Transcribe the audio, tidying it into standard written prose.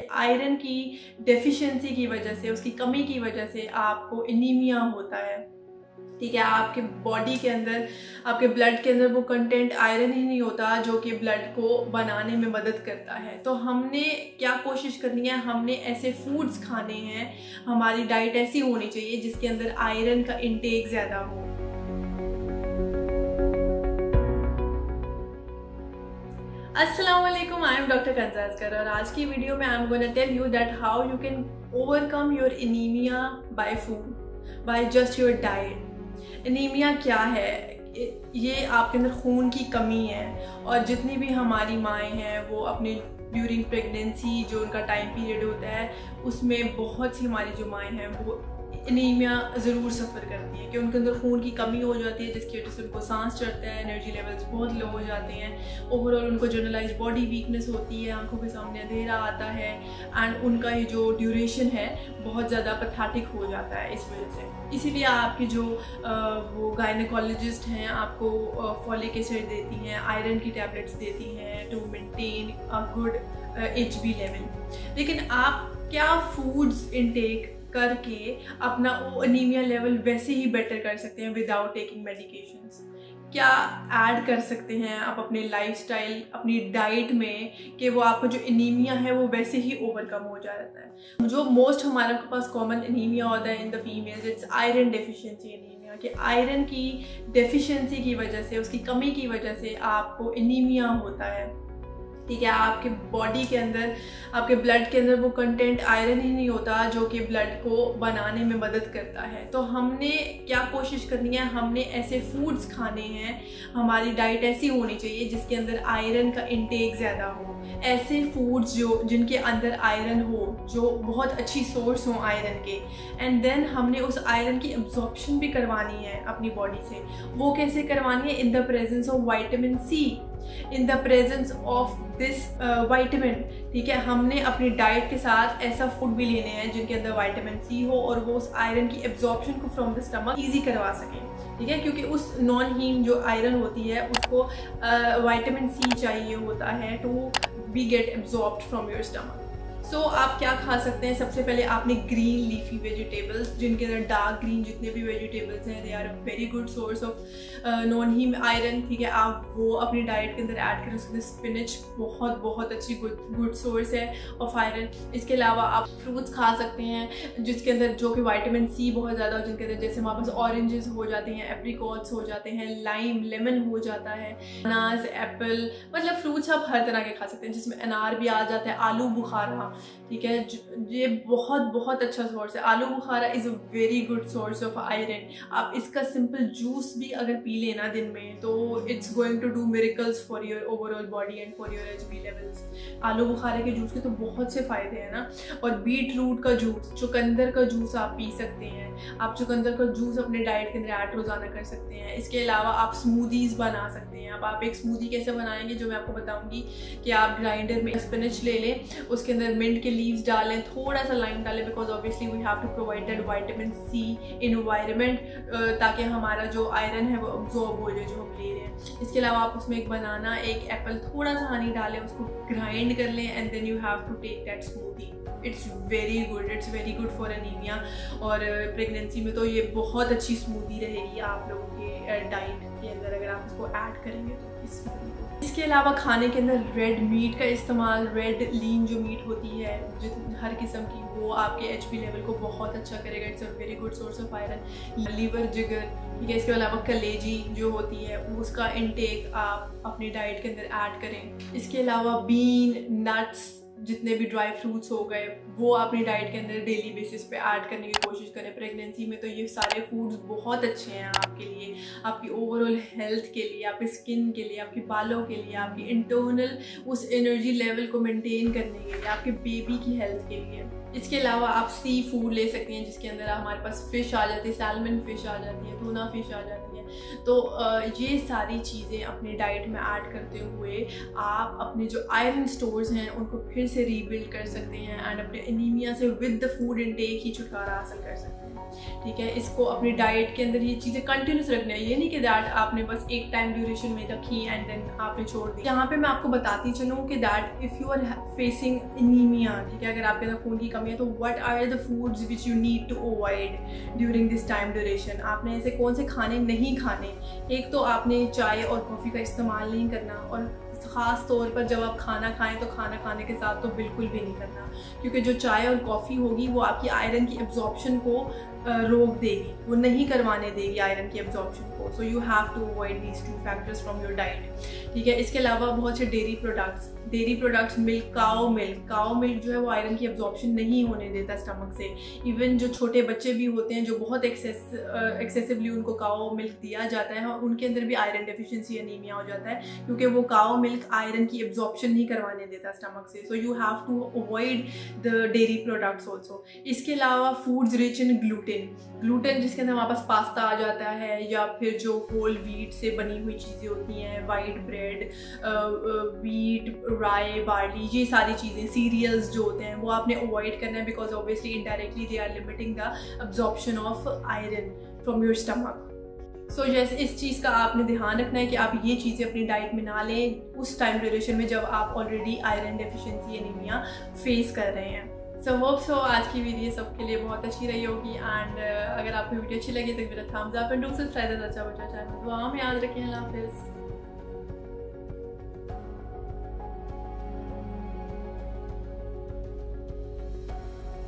Iron की deficiency की वजह से, उसकी कमी की वजह से आपको एनीमिया होता है। ठीक है, आपके बॉडी के अंदर, आपके ब्लड के अंदर वो कंटेंट आयरन ही नहीं होता जो कि ब्लड को बनाने में मदद करता है। तो हमने क्या कोशिश करनी है, हमने ऐसे फूड्स खाने हैं, हमारी डाइट ऐसी होनी चाहिए जिसके अंदर आयरन का इंटेक ज़्यादा हो। अस्सलाम वालेकुम, आई एम डॉक्टर कंजाजकर और आज की वीडियो में I am gonna tell you that how you can overcome your anaemia by food, by just your diet. Anaemia क्या है? ये आपके अंदर खून की कमी है और जितनी भी हमारी माएँ हैं वो अपने ड्यूरिंग प्रेगनेंसी जो उनका टाइम पीरियड होता है उसमें बहुत सी हमारी जो माएँ हैं वो एनीमिया ज़रूर सफ़र करती हैं कि उनके अंदर खून की कमी हो जाती है जिसकी वजह से उनको सांस चढ़ता है, एनर्जी लेवल्स बहुत लो हो जाते हैं, ओवरऑल उनको जनरलाइज बॉडी वीकनेस होती है, आंखों के सामने अंधेरा आता है एंड उनका ये जो ड्यूरेशन है बहुत ज़्यादा पैथेटिक हो जाता है इस वजह से। इसीलिए आपकी जो वो गायनेकोलॉजिस्ट हैं आपको फॉलिक एसिड देती हैं, आयरन की टैबलेट्स देती हैं to maintain a good HB level. लेकिन आप क्या फूड्स इनटेक करके अपना वो एनीमिया लेवल वैसे ही बेटर कर सकते हैं विदाउट टेकिंग मेडिकेशंस? क्या ऐड कर सकते हैं आप अपने लाइफस्टाइल, अपनी डाइट में कि वो आपका जो एनीमिया है वो वैसे ही ओवरकम हो जाता है? जो मोस्ट हमारे पास कॉमन एनीमिया होता है in the females, it's iron deficiency anaemia. कि आयरन की डेफिशिएंसी की वजह से, उसकी कमी की वजह से आपको एनीमिया होता है। ठीक है, आपके बॉडी के अंदर, आपके ब्लड के अंदर वो कंटेंट आयरन ही नहीं होता जो कि ब्लड को बनाने में मदद करता है। तो हमने क्या कोशिश करनी है, हमने ऐसे फूड्स खाने हैं, हमारी डाइट ऐसी होनी चाहिए जिसके अंदर आयरन का इंटेक ज़्यादा हो। ऐसे फूड्स जो जिनके अंदर आयरन हो, जो बहुत अच्छी सोर्स हो आयरन के, एंड देन हमने उस आयरन की एब्जॉर्प्शन भी करवानी है अपनी बॉडी से। वो कैसे करवानी है? In the presence of vitamin C, in the presence of this vitamin. ठीक है, हमने अपनी डाइट के साथ ऐसा फूड भी लेने हैं जिनके अंदर विटामिन सी हो और वो उस आयरन की एब्जॉर्प्शन को फ्रॉम द स्टमक ईजी करवा सकें। ठीक है, क्योंकि उस नॉन हीम जो आयरन होती है उसको विटामिन सी चाहिए होता है to be get absorbed from your stomach. So आप क्या खा सकते हैं? सबसे पहले आपने ग्रीन लीफी वेजिटेबल्स, जिनके अंदर डार्क ग्रीन जितने भी वेजिटेबल्स हैं, they are a very good source of non haem iron. ठीक है, आप वो अपनी डाइट के अंदर ऐड करें। उसके स्पिनच बहुत अच्छी गुड सोर्स है ऑफ आयरन। इसके अलावा आप फ्रूट्स खा सकते हैं जिसके अंदर जो कि विटामिन सी बहुत ज़्यादा हो, जिनके अंदर जैसे हमारे पास ऑरेंजेस हो जाते हैं, एप्रिकॉट्स हो जाते हैं, लाइम, लेमन हो जाता है, अनानास, एप्पल, मतलब फ्रूट्स आप हर तरह के खा सकते हैं जिसमें अनार भी आ जाता है, आलू बुखारा। ठीक है, ये बहुत अच्छा सोर्स है। Aloo bukhara is a very good source of iron. आप इसका सिंपल जूस भी अगर पी लेना दिन में तो it's going to do miracles for your overall body and for your HB levels. आलू बुखारे के जूस के तो बहुत से फ़ायदे हैं ना। और बीट रूट का जूस, चुकंदर का जूस आप पी सकते हैं। आप चुकंदर का जूस अपने डाइट के अंदर ऐड रोज़ाना कर सकते हैं। इसके अलावा आप स्मूदीज़ बना सकते हैं। अब आप एक स्मूदी कैसे बनाएंगे जो मैं आपको बताऊँगी कि आप ग्राइंडर में स्पिनच ले लें, उसके अंदर मिंट के लीव्स डालें, थोड़ा सा लाइम डालें, because obviously we have to provide that vitamin C environment, ताकि हमारा जो आयरन है वो अब्जॉर्ब हो जाए जो हम ले रहे हैं। इसके अलावा आप उसमें एक बनाना, एक एप्पल, थोड़ा सा हनी डालें, उसको ग्राइंड कर लें and then you have to take that smoothie. It's very good for anaemia. और प्रेगनेंसी में तो ये बहुत अच्छी स्मूदी रहेगी आप लोगों के डाइट के अंदर अगर आप इसको ऐड करेंगे तो इस स्मूदी को। इसके अलावा खाने के अंदर रेड मीट का इस्तेमाल, रेड लीन जो मीट होती है हर किस्म की, वो आपके HB लेवल को बहुत अच्छा करेगा। It's a very good source of iron. Liver, जिगर, ठीक है, इसके अलावा कलेजी जो होती है उसका इनटेक आप अपनी डाइट के अंदर ऐड करें। इसके अलावा बीन, नट्स, जितने भी ड्राई फ्रूट्स हो गए वो अपनी डाइट के अंदर डेली बेसिस पे ऐड करने की कोशिश करें। प्रेगनेंसी में तो ये सारे फूड्स बहुत अच्छे हैं आपके लिए, आपकी ओवरऑल हेल्थ के लिए, आपकी स्किन के लिए, आपके बालों के लिए, आपकी इंटरनल उस एनर्जी लेवल को मेंटेन करने के लिए, आपके बेबी की हेल्थ के लिए। इसके अलावा आप सी फूड ले सकती हैं जिसके अंदर हमारे पास फ़िश आ जाती है, सैल्मन फ़िश आ जाती है, टूना फ़िश आ जाती है। तो ये सारी चीज़ें अपने डाइट में ऐड करते हुए आप अपने जो आयरन स्टोर्स हैं उनको फिर से रीबिल्ड कर सकते हैं एंड अपने एनीमिया से विद द फूड इनटेक ही छुटकारा हासिल कर सकते हैं। ठीक है, इसको अपनी डाइट के अंदर ये चीज़ें कंटिन्यूस रखना है। ये नहीं कि दैट आपने बस एक टाइम ड्यूरेशन में रखी एंड देन आपने छोड़ दी। यहाँ पे मैं आपको बताती चलूँ कि that if you are facing anaemia, ठीक है, अगर आपके अंदर खून की कमी है तो what are the foods which you need to avoid during this time duration. आपने ऐसे कौन से खाने नहीं खाने। एक तो आपने चाय और कॉफ़ी का इस्तेमाल नहीं करना, और ख़ास तौर पर जब आप खाना खाएं तो खाना खाने के साथ तो बिल्कुल भी नहीं करना, क्योंकि जो चाय और कॉफ़ी होगी वो आपकी आयरन की एब्जॉर्प्शन को रोक देगी, वो नहीं करवाने देगी आयरन की एब्जॉर्प्शन को। So you have to avoid these 2 factors from your diet. ठीक है, इसके अलावा बहुत से dairy products milk, cow milk जो है वो आयरन की एब्जॉर्प्शन नहीं होने देता स्टमक से। इवन जो छोटे बच्चे भी होते हैं जो बहुत एक्सेसिवली उनको काओ मिल्क दिया जाता है और उनके अंदर भी आयरन डेफिशिएंसी एनीमिया हो जाता है, क्योंकि वो काओ मिल्क आयरन की एब्जॉर्प्शन नहीं करवाने देता स्टमक से। So you have to avoid the dairy products also. इसके अलावा फूड्स रिच इन ग्लूटेन जिसके अंदर हमारे पास पास्ता आ जाता है, या फिर जो होल व्हीट से बनी हुई चीज़ें होती हैं, वाइट ब्रेड, व्हीट, राई, बार्ली, ये सारी चीज़ें, सीरियल्स जो होते हैं वो आपने अवॉइड करना है, because obviously indirectly they are limiting the absorption of iron from your stomach. So जैसे इस चीज़ का आपने ध्यान रखना है कि आप ये चीज़ें अपनी डाइट में ना लें उस टाइम ड्यूरेशन में जब आप already iron deficiency anaemia face कर रहे हैं। सो होप सो आज की वीडियो सबके लिए बहुत अच्छी रही होगी, एंड अगर आपको वीडियो अच्छी लगी तो मेरा thumbs up and do subscribe अच्छा बचा चैनल। दुआ में याद रखें। अल्लाह हाफिज़।